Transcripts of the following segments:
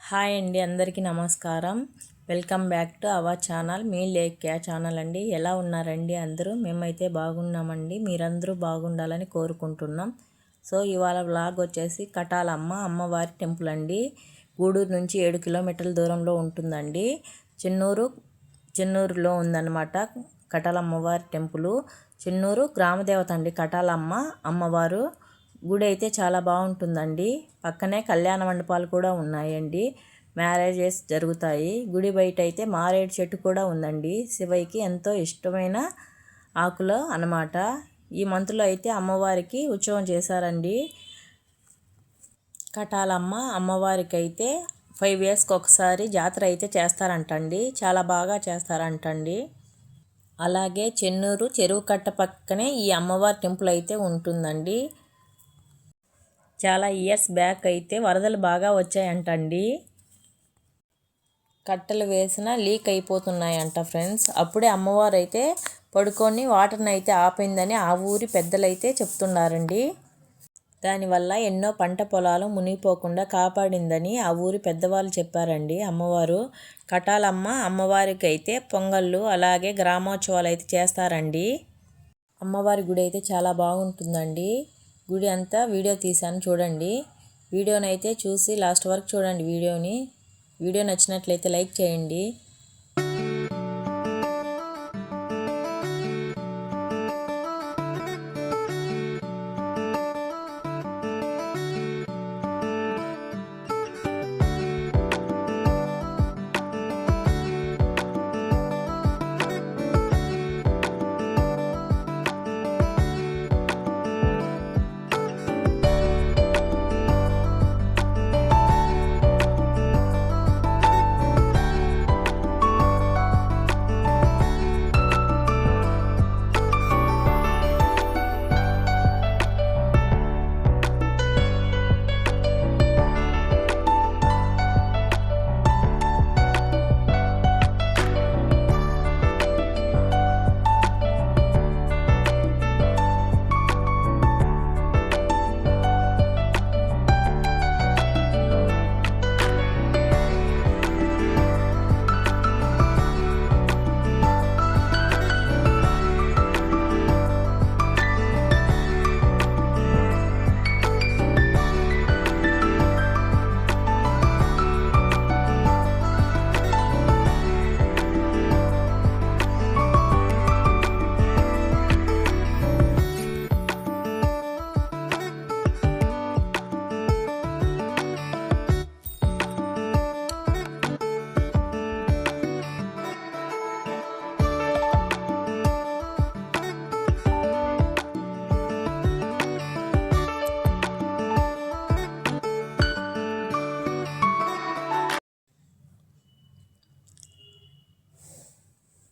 Hi అండి, అందరికీ నమస్కారం. Welcome back to our channel, me Lekhya channel అండి. ఎలా ఉన్నారండి అందరూ? మేమైతే బాగున్నామండి. మీరందరూ బాగుండాలని కోరుకుంటున్నాం. సో ఇవాళ వ్లాగ్ వచ్చేసి కటాలమ్మ అమ్మవారి టెంపుల్ అండి. గూడూరు నుంచి 7 కిలోమీటర్ల దూరంలో ఉంటుందండి. చెన్నూరులో ఉందన్నమాట కటాలమ్మవారి టెంపుల్. చెన్నూరు గ్రామదేవత అండి కటాలమ్మ అమ్మవారు. గుడి అయితే చాలా బాగుంటుందండి. పక్కనే కళ్యాణ మండపాలు కూడా ఉన్నాయండి. మ్యారేజెస్ జరుగుతాయి. గుడి బయట అయితే మారేడు చెట్టు కూడా ఉందండి. శివయ్యకి ఎంతో ఇష్టమైన ఆకులు అన్నమాట. ఈ మంత్లో అయితే అమ్మవారికి ఉత్సవం చేశారండి. కటాలమ్మ అమ్మవారికి అయితే 5 yearsకి ఒకసారి జాతర అయితే చేస్తారంటండి. చాలా బాగా చేస్తారంటండి. అలాగే చెన్నూరు చెరువు కట్ట పక్కనే ఈ అమ్మవారి టెంపుల్ అయితే ఉంటుందండి. చాలా ఇయర్స్ బ్యాక్ అయితే వరదలు బాగా వచ్చాయంటండి. కట్టెలు వేసినా లీక్ అయిపోతున్నాయంట ఫ్రెండ్స్. అప్పుడే అమ్మవారు అయితే పడుకొని వాటర్ని అయితే ఆపిందని ఆ ఊరి పెద్దలైతే చెప్తున్నారండి. దానివల్ల ఎన్నో పంట పొలాలు మునిగిపోకుండా కాపాడిందని ఆ ఊరి పెద్దవాళ్ళు చెప్పారండి. అమ్మవారు కటాలమ్మ అమ్మవారికి అయితే పొంగళ్ళు అలాగే గ్రామోత్సవాలు అయితే చేస్తారండి. అమ్మవారి గుడి అయితే చాలా బాగుంటుందండి. గుడి అంతా వీడియో తీశాను చూడండి. వీడియోనైతే చూసి లాస్ట్ వరకు చూడండి. వీడియో నచ్చినట్లయితే లైక్ చేయండి.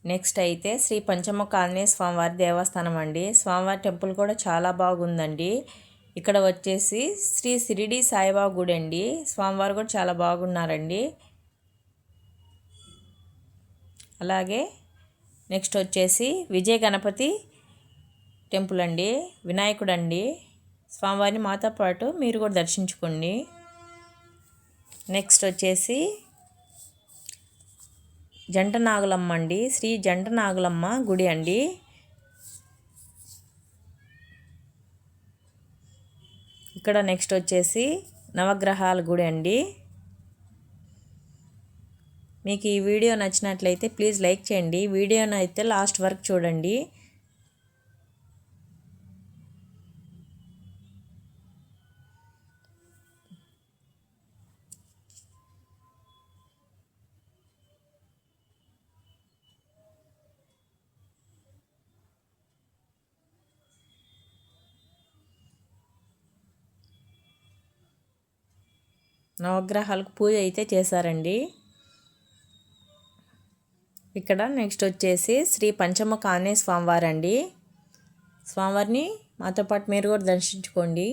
నెక్స్ట్ అయితే శ్రీ పంచముఖ ఆంజనేయ స్వామివారి దేవస్థానం అండి. స్వామివారి టెంపుల్ కూడా చాలా బాగుందండి. ఇక్కడ వచ్చేసి శ్రీ షిరిడి సాయిబాబా గుడి అండి. స్వామివారు కూడా చాలా బాగున్నారండి. అలాగే నెక్స్ట్ వచ్చేసి విజయ గణపతి టెంపుల్ అండి. వినాయకుడు అండి. స్వామివారిని మాతో పాటు మీరు కూడా దర్శించుకోండి. నెక్స్ట్ వచ్చేసి జంట నాగులమ్మ అండి. శ్రీ జంట నాగులమ్మ గుడి అండి. ఇక్కడ నెక్స్ట్ వచ్చేసి నవగ్రహాల గుడి అండి. మీకు ఈ వీడియో నచ్చినట్లయితే ప్లీజ్ లైక్ చేయండి. వీడియోని అయితే లాస్ట్ వరకు చూడండి. నవగ్రహాలకు పూజ అయితే చేశారండి. ఇక్కడ నెక్స్ట్ వచ్చేసి శ్రీ పంచముఖ ఆంజనేయ స్వామివారు అండి. స్వామివారిని మాతో పాటు మీరు కూడా దర్శించుకోండి.